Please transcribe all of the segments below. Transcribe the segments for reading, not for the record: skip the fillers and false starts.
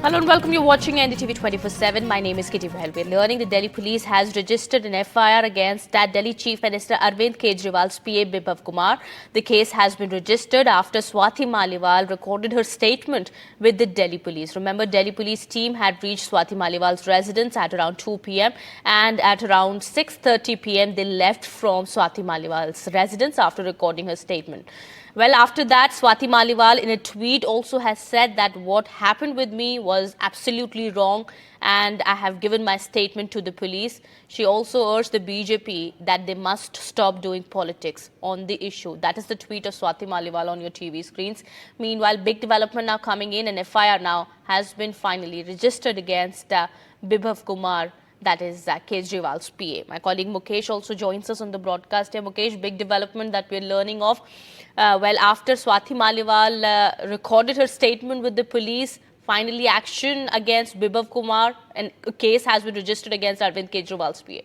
Hello and welcome. You're watching NDTV 24/7. My name is Kitty Bahal. We're learning the Delhi police has registered an FIR against that Delhi Chief Minister Arvind Kejriwal's PA Bibhav Kumar. The case has been registered after Swati Maliwal recorded her statement with the Delhi police. Remember, Delhi police team had reached Swati Maliwal's residence at around 2 p.m. and at around 6:30 p.m. they left from Swati Maliwal's residence after recording her statement. Well, after that, Swati Maliwal in a tweet also has said that what happened with me was absolutely wrong and I have given my statement to the police. She also urged the BJP that they must stop doing politics on the issue. That is the tweet of Swati Maliwal on your TV screens. Meanwhile, big development now coming in, an FIR now has been finally registered against Bibhav Kumar, that is Kejriwal's PA. My colleague Mukesh also joins us on the broadcast here. Mukesh, big development that we're learning of. Well, after Swati Maliwal recorded her statement with the police, finally action against Bibhav Kumar and a case has been registered against Arvind Kejriwal's PA.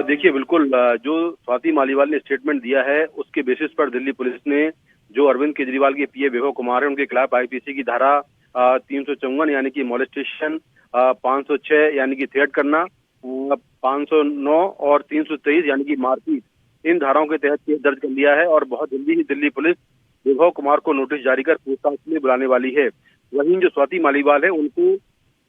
देखिए, बिल्कुल जो स्वाति मालीवाल ने statement दिया है उसके basis पर Delhi police ने जो अरविंद केजरीवाल के पीए बिभव कुमार है उनके खिलाफ आईपीसी की धारा 354 यानी कि मोलेस्टेशन, 506 यानी कि थ्रेट करना, 509 और 323 यानी कि मारपीट, इन धाराओं के तहत केस दर्ज कर लिया है और बहुत जल्दी ही दिल्ली पुलिस बिभव कुमार को नोटिस जारी कर पूछताछ के लिए बुलाने वाली है। वहीं जो स्वाति मालीवाल है उनको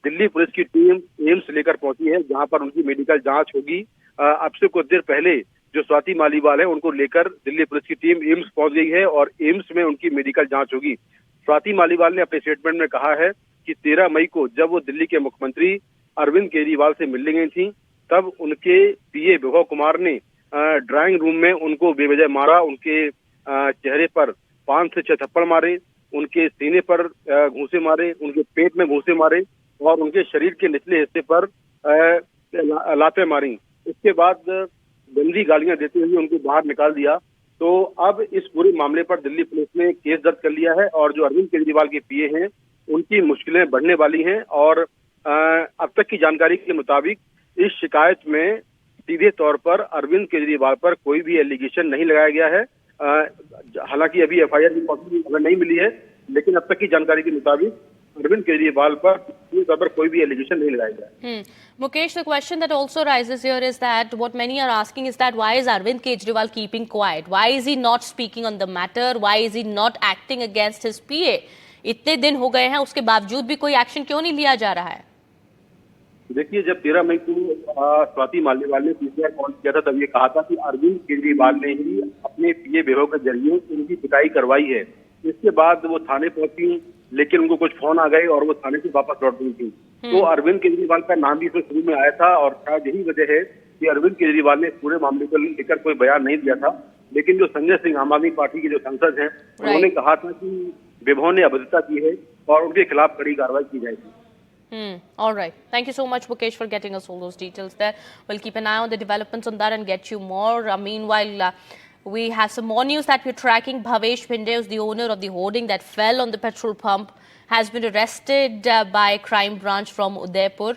दिल्ली पुलिस की टीम एम्स लेकर पहुंची है, जहां पर उनकी मेडिकल जांच होगी। अब से कुछ देर पहले जो स्वाति मालीवाल है उनको लेकर दिल्ली पुलिस की टीम एम्स पहुंच गई है और एम्स में उनकी मेडिकल जांच होगी। स्वाति मालीवाल ने अपने स्टेटमेंट में कहा है कि 13 मई को जब वो दिल्ली के मुख्यमंत्री अरविंद केजरीवाल से मिलने गई थी, तब उनके पीए बिभव कुमार ने ड्राइंग रूम में उनको बेवजह मारा, उनके चेहरे पर 5 से 6 थप्पड़ मारे, उनके सीने पर घूंसे मारे, उनके पेट में घूंसे मारे और उनके शरीर के निचले हिस्से पर लातें मारी। इसके बाद गंदी गालियां देते हुए उनको बाहर निकाल दिया। तो अब इस पूरे मामले पर दिल्ली पुलिस ने केस दर्ज कर लिया है और जो अरविंद केजरीवाल के पीए हैं उनकी मुश्किलें बढ़ने वाली हैं और अब तक की जानकारी के मुताबिक इस शिकायत में सीधे तौर पर अरविंद केजरीवाल पर कोई भी एलिगेशन नहीं लगाया गया है। हालांकि अभी एफआईआर की कॉपी हमें नहीं मिली है, लेकिन अब तक की जानकारी के मुताबिक अरविंद केजरीवाल पर कोई भी एलिगेशन नहीं लगाया गया। Mukesh, the question that also rises here is that what many are asking is that why is Arvind Kejriwal keeping quiet? Why is he not speaking on the matter? Why is he not acting against his PA? इतने दिन हो गए हैं, उसके बावजूद भी कोई action क्यों नहीं लिया जा रहा है? देखिए, जब 13 मई को स्वाति मालीवाल ने पीसीआर कॉल किया था तब ये कहा था कि अरविंद केजरीवाल ने ही अपने पीए बिभव के जरिए उनकी पिटाई करवाई है। इसके बाद वो थाने पहुंची, लेकिन उनको कुछ फोन आ गए और वो थाने से वापस लौट गई थी। तो अरविंद केजरीवाल का नाम भी शुरू में आया था और शायद यही वजह है कि अरविंद केजरीवाल ने पूरे मामले को लेकर कोई बयान नहीं दिया था। लेकिन जो संजय सिंह आम आदमी पार्टी के जो सांसद हैं उन्होंने कहा था कि विभव ने अभद्रता की है और उनके खिलाफ कड़ी कार्रवाई की जाएगी। All right. Thank you so much, Mukesh, for getting us all those details there. We'll keep an eye on the developments on that and get you more. Meanwhile, we have some more news that we're tracking. Bhavesh Phinde, who's the owner of the hoarding that fell on the petrol pump, has been arrested by crime branch from Udaipur.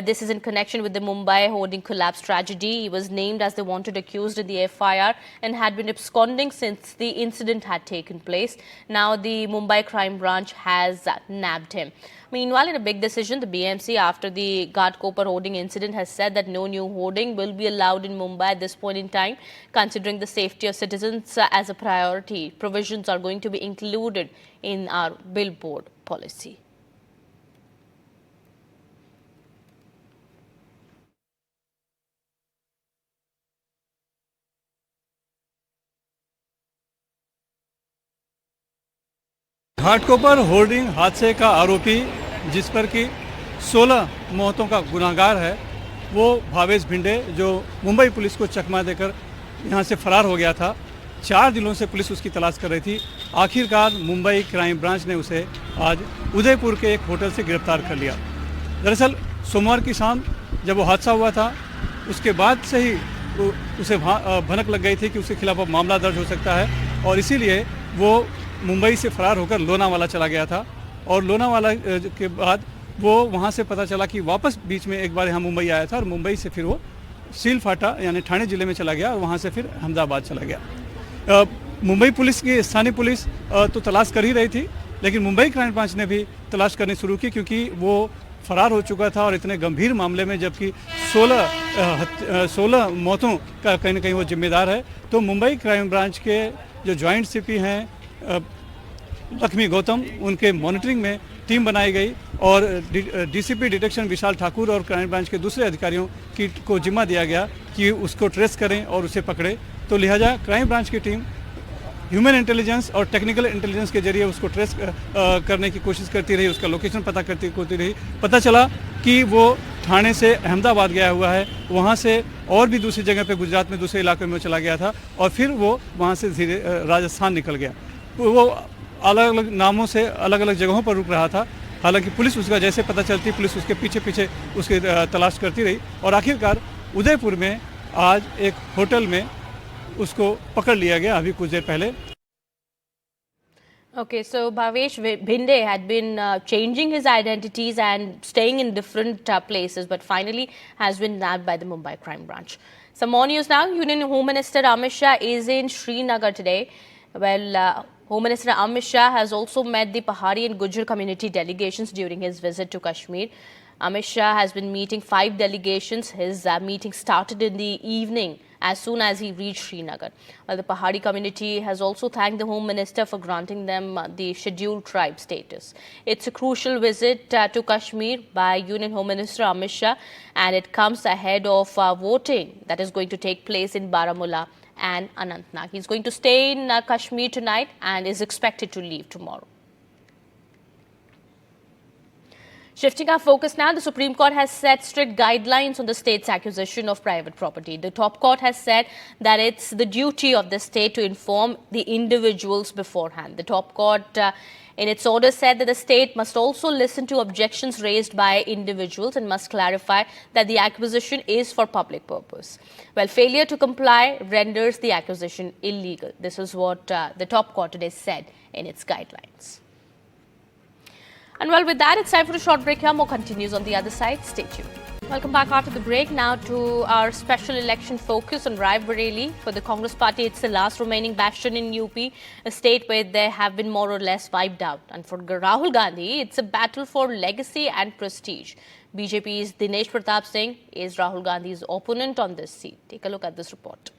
This is in connection with the Mumbai hoarding collapse tragedy. He was named as the wanted accused in the FIR and had been absconding since the incident had taken place. Now the Mumbai crime branch has nabbed him. Meanwhile, in a big decision, the BMC, after the Ghatkopar hoarding incident, has said that no new hoarding will be allowed in Mumbai at this point in time, considering the safety of citizens as a priority. Provisions are going to be included in our billboard policy. Ghatkopar hoarding हादसे का आरोपी, जिस पर कि 16 मौतों का गुनाहगार है, वो भावेश भिंडे, जो मुंबई पुलिस को चकमा देकर यहाँ से फरार हो गया था। 4 दिनों से पुलिस उसकी तलाश कर रही थी। आखिरकार मुंबई क्राइम ब्रांच ने उसे आज उदयपुर के एक होटल से गिरफ्तार कर लिया। दरअसल सोमवार की शाम जब वो हादसा हुआ था, उसके बाद से ही उसे भनक लग गई थी कि उसके खिलाफ अब मामला दर्ज हो सकता है और इसीलिए वो मुंबई से फरार होकर लोनावाला चला गया था। और लोनावाला के बाद वो वहाँ से पता चला कि वापस बीच में एक बार यहाँ मुंबई आया था और मुंबई से फिर वो सीलफाटा यानी ठाणे ज़िले में चला गया और वहाँ से फिर अहमदाबाद चला गया। मुंबई पुलिस की स्थानीय पुलिस तो तलाश कर ही रही थी, लेकिन मुंबई क्राइम ब्रांच ने भी तलाश करनी शुरू की, क्योंकि वो फरार हो चुका था और इतने गंभीर मामले में, जबकि 16 मौतों का कहीं ना कहीं वो जिम्मेदार है। तो मुंबई क्राइम ब्रांच के जो जॉइंट सीपी हैं लक्ष्मी गौतम, उनके मॉनिटरिंग में टीम बनाई गई और डीसीपी डिटेक्शन विशाल ठाकुर और क्राइम ब्रांच के दूसरे अधिकारियों को जिम्मा दिया गया कि उसको ट्रेस करें और उसे पकड़े। तो लिहाजा क्राइम ब्रांच की टीम ह्यूमन इंटेलिजेंस और टेक्निकल इंटेलिजेंस के जरिए उसको ट्रेस करने की कोशिश करती रही, उसका लोकेशन पता करती रही। पता चला कि वो ठाणे से अहमदाबाद गया हुआ है, वहाँ से और भी दूसरी जगह पे गुजरात में दूसरे इलाके में चला गया था और फिर वो वहाँ से धीरे राजस्थान निकल गया। वो अलग अलग नामों से अलग अलग जगहों पर रुक रहा था। हालांकि पुलिस उसका जैसे पता चलती, पुलिस उसके पीछे पीछे उसकी तलाश करती रही और आखिरकार उदयपुर में आज एक होटल में उसको पकड़ लिया गया अभी कुछ देर पहले। Okay, so Bhavesh Bhinde had been changing his identities and staying in different places, but finally has been nabbed by the Mumbai crime branch. Some more news now. Union Home Minister Amit Shah is in Srinagar today. Well, Home Minister Amit Shah has also met the Pahari and Gujjar community delegations during his visit to Kashmir. Amit Shah has been meeting 5 delegations. His meeting started in the evening as soon as he reached Srinagar. Well, the Pahari community has also thanked the Home Minister for granting them the scheduled tribe status. It's a crucial visit to Kashmir by Union Home Minister Amit Shah, and it comes ahead of voting that is going to take place in Baramulla and Anantnag. He's going to stay in Kashmir tonight and is expected to leave tomorrow. Shifting our focus now, the Supreme Court has set strict guidelines on the state's acquisition of private property. The top court has said that it's the duty of the state to inform the individuals beforehand. The top court in its order said that the state must also listen to objections raised by individuals and must clarify that the acquisition is for public purpose. Well, failure to comply renders the acquisition illegal. This is what the top court today said in its guidelines. And well, with that, it's time for a short break here. More continues on the other side. Stay tuned. Welcome back after the break. Now to our special election focus on Rai Bareli. For the Congress party, it's the last remaining bastion in UP, a state where they have been more or less wiped out. And for Rahul Gandhi, it's a battle for legacy and prestige. BJP's Dinesh Pratap Singh is Rahul Gandhi's opponent on this seat. Take a look at this report.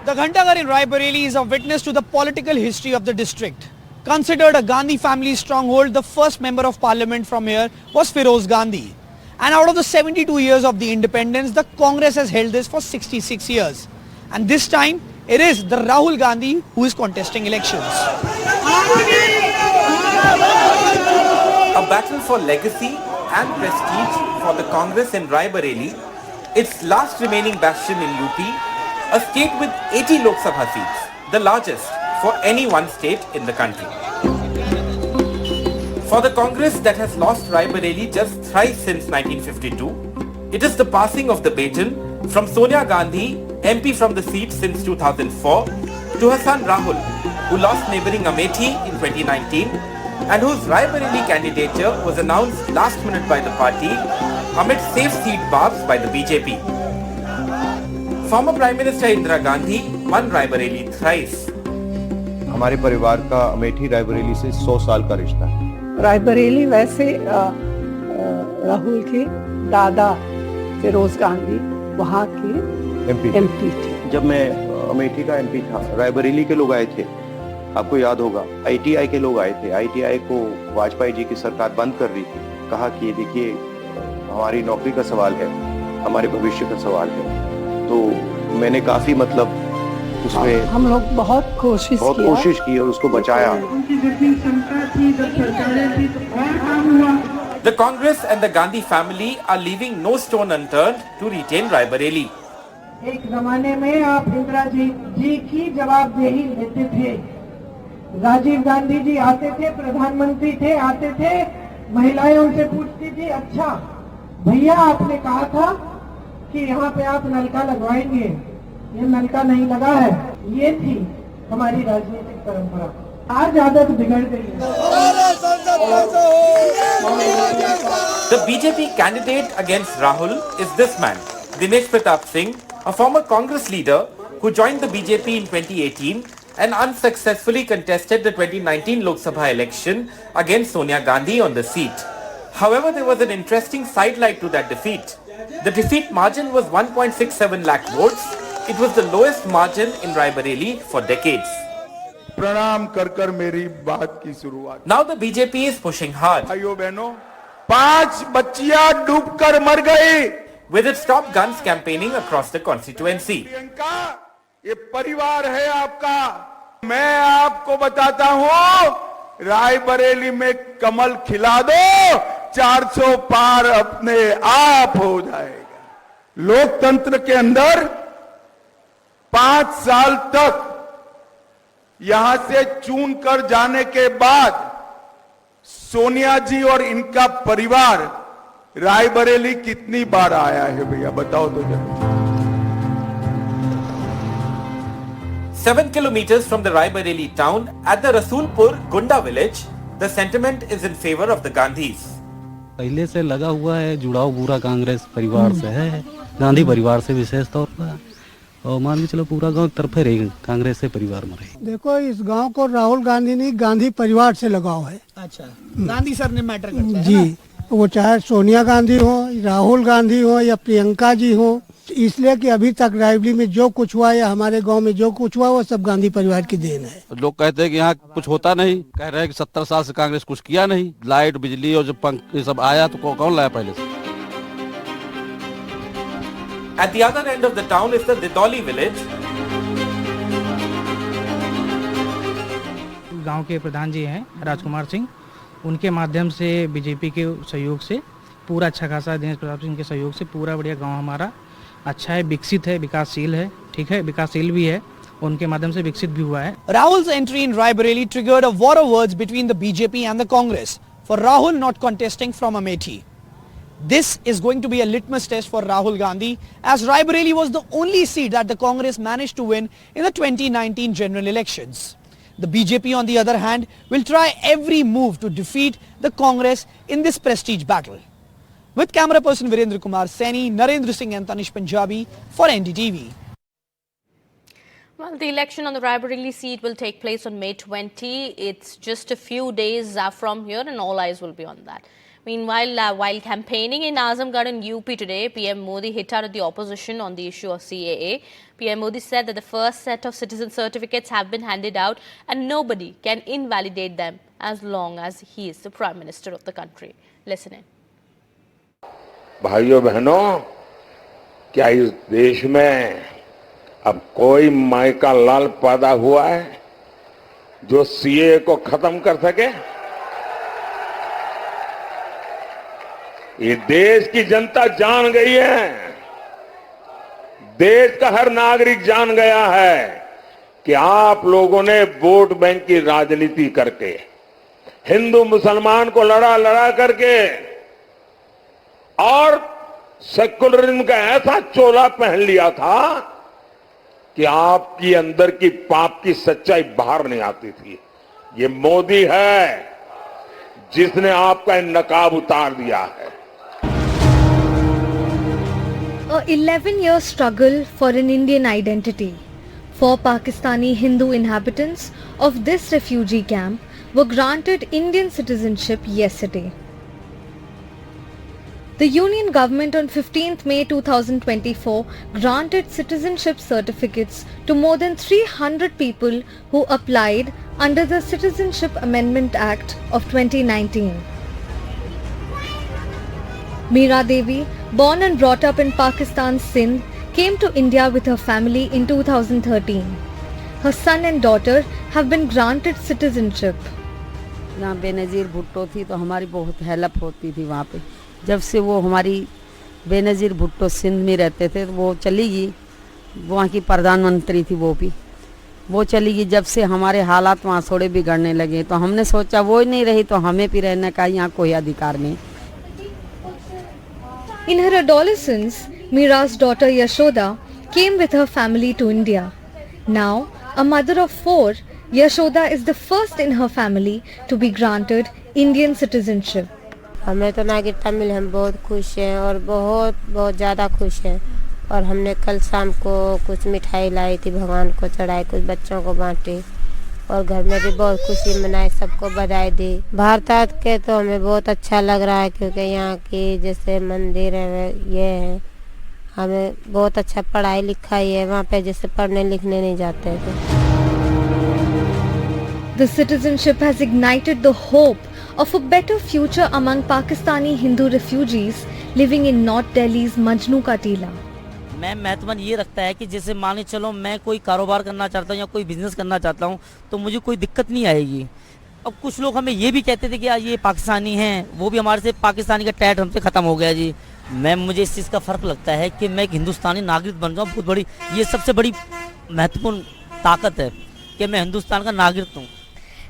The Ghantaghar in Rai Bareli is a witness to the political history of the district. Considered a Gandhi family stronghold, the first member of parliament from here was Feroz Gandhi. And out of the 72 years of the independence, the Congress has held this for 66 years. And this time, it is the Rahul Gandhi who is contesting elections. A battle for legacy and prestige for the Congress in Rai Bareli, its last remaining bastion in UP, a state with 80 Lok Sabha seats, the largest for any one state in the country. For the Congress that has lost Rai Bareli just thrice since 1952, it is the passing of the baton from Sonia Gandhi, MP from the seat since 2004, to her son Rahul, who lost neighbouring Amethi in 2019 and whose Rai Bareli candidature was announced last minute by the party amid safe seat barbs by the BJP. Former Prime Minister Indira Gandhi won Rai Bareli thrice. हमारे परिवार का अमेठी रायबरेली से 100 साल का रिश्ता है। रायबरेली वैसे राहुल के दादा फिरोज गांधी वहाँ के एमपी थे। जब मैं अमेठी का एमपी था, रायबरेली के लोग आए थे, आपको याद होगा, आईटीआई के लोग आए थे। आईटीआई को वाजपेयी जी की सरकार बंद कर रही थी, कहा कि देखिए हमारी नौकरी का सवाल है, हमारे भविष्य का सवाल है। तो मैंने काफी उसमें हम लोग बहुत कोशिश की और उसको बचाया। The Congress and the Gandhi family are leaving no stone unturned to retain Rai Bareli. एक जमाने में आप इंदिरा जी की जवाबदेही लेते थे। राजीव गांधी जी आते थे, प्रधानमंत्री थे, आते थे, महिलाएं उनसे पूछती थी, अच्छा भैया आपने कहा था कि यहाँ पे आप नलका लगवाएंगे, ये नलका नहीं लगा है। ये थी हमारी राजनीतिक परंपरा। आज आदत बिगड़ गई है। The BJP candidate against Rahul is this man, Dinesh Pratap Singh, a former Congress leader who joined the BJP in 2018 and unsuccessfully contested the 2019 Lok Sabha election against Sonia Gandhi on the seat. However, there was an interesting sidelight to that defeat. The defeat margin was 1.67 lakh votes. It was the lowest margin in Raebareli for decades. प्रणाम कर कर मेरी बात की शुरुआत। Now the BJP is pushing hard. भाइयों बहनों, 5 बच्चियां डूबकर मर गई। With its top guns campaigning across the constituency. Priyanka, ये परिवार है आपका। मैं आपको बताता हूं, रायबरेली में कमल खिला दो, 400 पार अपने आप हो जाएगा। लोकतंत्र के अंदर 5 साल तक यहां से चुन कर जाने के बाद सोनिया जी और इनका परिवार रायबरेली कितनी बार आया है भैया, बताओ तो जरा। 7 kilometers from the Raebareli town, at the Rasulpur Gunda village, the sentiment is in favor of the Gandhis. पहले से लगा हुआ है, जुड़ाव पूरा कांग्रेस परिवार से है, गांधी परिवार से विशेष तौर पर, और मान के चलो पूरा गांव तरफे रहे कांग्रेस से परिवार में रहे। देखो, इस गांव को राहुल गांधी नहीं, गांधी परिवार से लगाव है। अच्छा, गांधी सर ने मैटर करता है जी, वो चाहे सोनिया गांधी हो, राहुल गांधी हो या प्रियंका जी हो, इसलिए कि अभी तक रायबरेली में जो कुछ हुआ या हमारे गांव में जो कुछ हुआ वो सब गांधी परिवार की देन है। लोग कहते हैं कि यहाँ कुछ होता नहीं, कह रहे हैं कि 70 साल से कांग्रेस कुछ किया नहीं, लाइट बिजली और जब ये सब आया तो कौन लाया पहले से। At the other end of the town is the Didoli village. गांव के प्रधान जी हैं राजकुमार सिंह, उनके माध्यम से बीजेपी के सहयोग से पूरा अच्छा खासा, दिनेश प्रताप सिंह के सहयोग से पूरा बढ़िया गांव हमारा अच्छा है, विकसित है, विकासशील है, ठीक है, विकासशील भी है, उनके माध्यम से विकसित भी हुआ है। Rahul's entry in Raebareli triggered a war of words between the BJP and the Congress for Rahul not contesting from Amethi. This is going to be a litmus test for Rahul Gandhi, as Raebareli was the only seat that the Congress managed to win in the 2019 general elections. The BJP, on the other hand, will try every move to defeat the Congress in this prestige battle. With camera person Virendra Kumar Saini, Narendra Singh and Tanish Punjabi for NDTV. Well, the election on the Raebareli seat will take place on May 20. It's just a few days from here and all eyes will be on that. Meanwhile, while campaigning in Azamgarh and UP today, PM Modi hit out at the opposition on the issue of CAA. PM Modi said that the first set of citizen certificates have been handed out and nobody can invalidate them as long as he is the Prime Minister of the country. Listen in. भाइयों बहनों, क्या इस देश में अब कोई माई का लाल पैदा हुआ है जो सीए को खत्म कर सके? ये देश की जनता जान गई है, देश का हर नागरिक जान गया है कि आप लोगों ने वोट बैंक की राजनीति करके, हिंदू मुसलमान को लड़ा करके और सेकुलरिज्म का ऐसा चोला पहन लिया था कि आपकी अंदर की पाप की सच्चाई बाहर नहीं आती थी। ये मोदी है जिसने आपका नकाब उतार दिया है। A 11-year struggle for an Indian identity. 4 Pakistani Hindu inhabitants of this refugee camp were granted Indian citizenship yesterday. The Union Government on 15th May 2024 granted citizenship certificates to more than 300 people who applied under the Citizenship Amendment Act of 2019. Meera Devi, born and brought up in Pakistan's Sindh, came to India with her family in 2013. Her son and daughter have been granted citizenship. यहाँ बेनज़ीर भुट्टो थी तो हमारी बहुत help होती थी वहाँ पे। जब से वो हमारी बेनज़ीर भुट्टो सिंध में रहते थे तो वो चली गई, वहाँ की प्रधानमंत्री थी वो चली गई। जब से हमारे हालात वहाँ थोड़े बिगड़ने लगे तो हमने सोचा वो ही नहीं रही तो हमें भी रहने का यहाँ कोई अधिकार नहीं। In her adolescence, Meera's daughter Yashoda came with her family to India. Now, a mother of 4, Yashoda is the first in her family to be granted Indian citizenship. हमें तो नागरिकता मिली, हम बहुत खुश हैं और बहुत ज़्यादा खुश हैं। और हमने कल शाम को कुछ मिठाई लाई थी, भगवान को चढ़ाई, कुछ बच्चों को बांटे और घर में भी बहुत खुशी मनाई, सबको बधाई दी। भारत के तो हमें बहुत अच्छा लग रहा है क्योंकि यहाँ की जैसे मंदिर है ये है, हमें बहुत अच्छा पढ़ाई लिखाई है, वहाँ पे जैसे पढ़ने लिखने नहीं जाते थे। The citizenship has ignited the hope of a better future among Pakistani Hindu refugees living in North Delhi's Majnu का टीला। मैं महत्व ये रखता है कि जैसे मान चलो मैं कोई कारोबार करना चाहता हूँ या कोई बिजनेस करना चाहता हूँ तो मुझे कोई दिक्कत नहीं आएगी। अब कुछ लोग हमें ये भी कहते थे कि यार ये पाकिस्तानी हैं, वो भी हमारे से पाकिस्तानी का टैट हमसे ख़त्म हो गया जी। मुझे इस चीज़ का फ़र्क लगता है कि मैं एक हिंदुस्तानी नागरिक बन जाऊँ, बहुत बड़ी ये सबसे बड़ी महत्वपूर्ण ताकत है कि मैं हिंदुस्तान का नागरिक हूँ।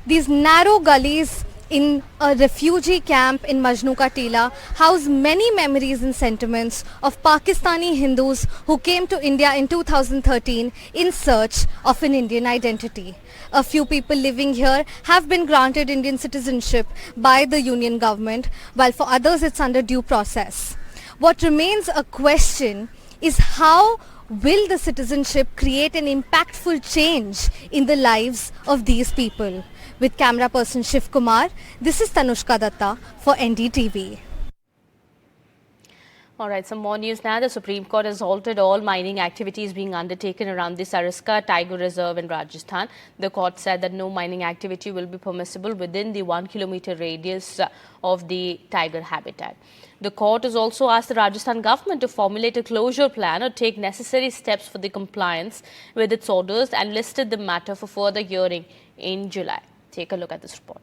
These narrow gullies in a refugee camp in Majnu ka Tila house many memories and sentiments of Pakistani Hindus who came to India in 2013 in search of an Indian identity. A few people living here have been granted Indian citizenship by the Union government, while for others it's under due process. What remains a question is how will the citizenship create an impactful change in the lives of these people? With camera person Shiv Kumar, this is Tanushka Datta for NDTV. All right, some more news now. The Supreme Court has halted all mining activities being undertaken around the Sariska Tiger Reserve in Rajasthan. The court said that no mining activity will be permissible within the 1 kilometer radius of the tiger habitat. The court has also asked the Rajasthan government to formulate a closure plan or take necessary steps for the compliance with its orders and listed the matter for further hearing in July. Take a look at this report.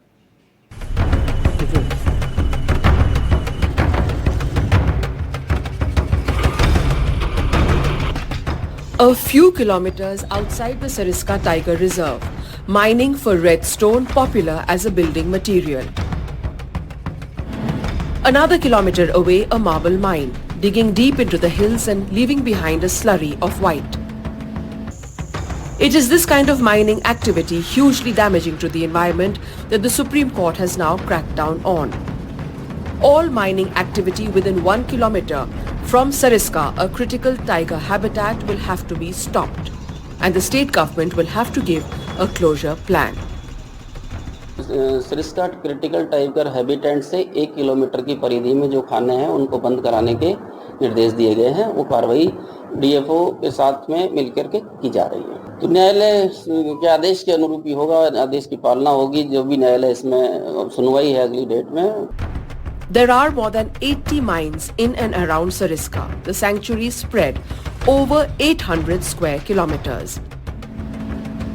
A few kilometers outside the Sariska Tiger Reserve, mining for red stone popular as a building material. Another kilometer away, a marble mine, digging deep into the hills and leaving behind a slurry of white. It is this kind of mining activity, hugely damaging to the environment, that the Supreme Court has now cracked down on. All mining activity within 1 kilometer from Sariska, a critical tiger habitat, will have to be stopped, and the state government will have to give a closure plan. Sariska critical tiger habitat से 1 kilometre की परिधि में जो खाने हैं उनको बंद कराने के निर्देश दिए गए हैं। वो कार्रवाई डीएफओ के साथ में मिलकर के की जा रही है। तो न्यायालय के आदेश के अनुरूप ही होगा, आदेश की पालना होगी। जो भी न्यायालय इसमें सुनवाई है अगली डेट में। There are more than 80 mines in and around Sariska. The sanctuary is spread over 800 square kilometers.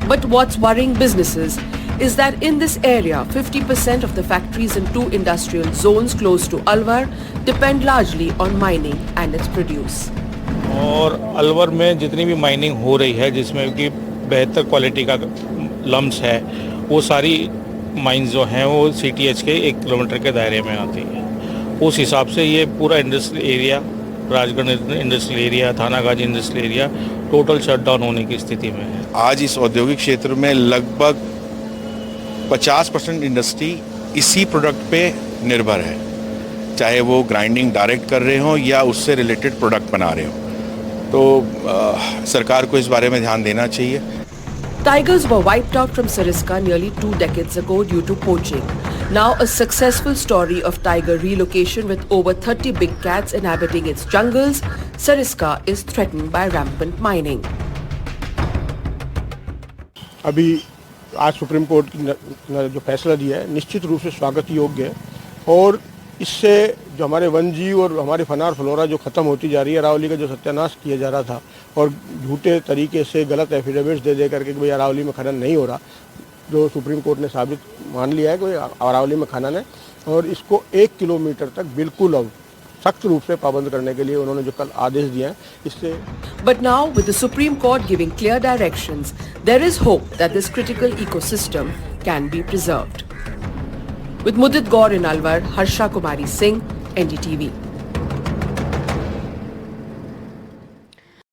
But what's worrying businesses is that in this area, 50% of the factories in 2 industrial zones close to Alwar depend largely on mining and its produce. और अलवर में जितनी भी mining हो रही है जिसमें कि बेहतर क्वालिटी का लम्स है, वो सारी माइंस जो हैं वो सीटीएच के 1 किलोमीटर के दायरे में आती है। उस हिसाब से ये पूरा industrial area, Rajgarh industrial area, Thanagazi industrial area total shutdown होने की स्थिति में है। आज इस औद्योगिक क्षेत्र में लगभग 50% इंडस्ट्री इसी प्रोडक्ट पे निर्भर है, चाहे वो ग्राइंडिंग डायरेक्ट कर रहे हों या उससे रिलेटेड प्रोडक्ट बना रहे हों। तो सरकार को इस बारे में ध्यान देना चाहिए। Tigers were wiped out from Sariska nearly 2 decades ago due to poaching. Now a successful story of tiger relocation with over 30 big cats inhabiting its jungles, Sariska is threatened by rampant mining. अभी आज supreme court ने जो फैसला दिया है निश्चित रूप से स्वागत योग्य है और इससे जो हमारे वन जीव और हमारी फनार फ्लोरा जो ख़त्म होती जा रही है, अरावली का जो सत्यानाश किया जा रहा था और झूठे तरीके से गलत एफिडेविट्स दे करके कि भाई अरावली में खनन नहीं हो रहा, जो सुप्रीम कोर्ट ने साबित मान लिया है कि अरावली में खनन है और इसको 1 किलोमीटर तक बिल्कुल अब सख्त रूप से पाबंद करने के लिए उन्होंने जो कल आदेश दिया है इससे। But now with the Supreme Court giving clear directions, there is hope that this critical ecosystem can be preserved. With Mudit Gaur in Alwar, Harsha Kumari Singh, NDTV.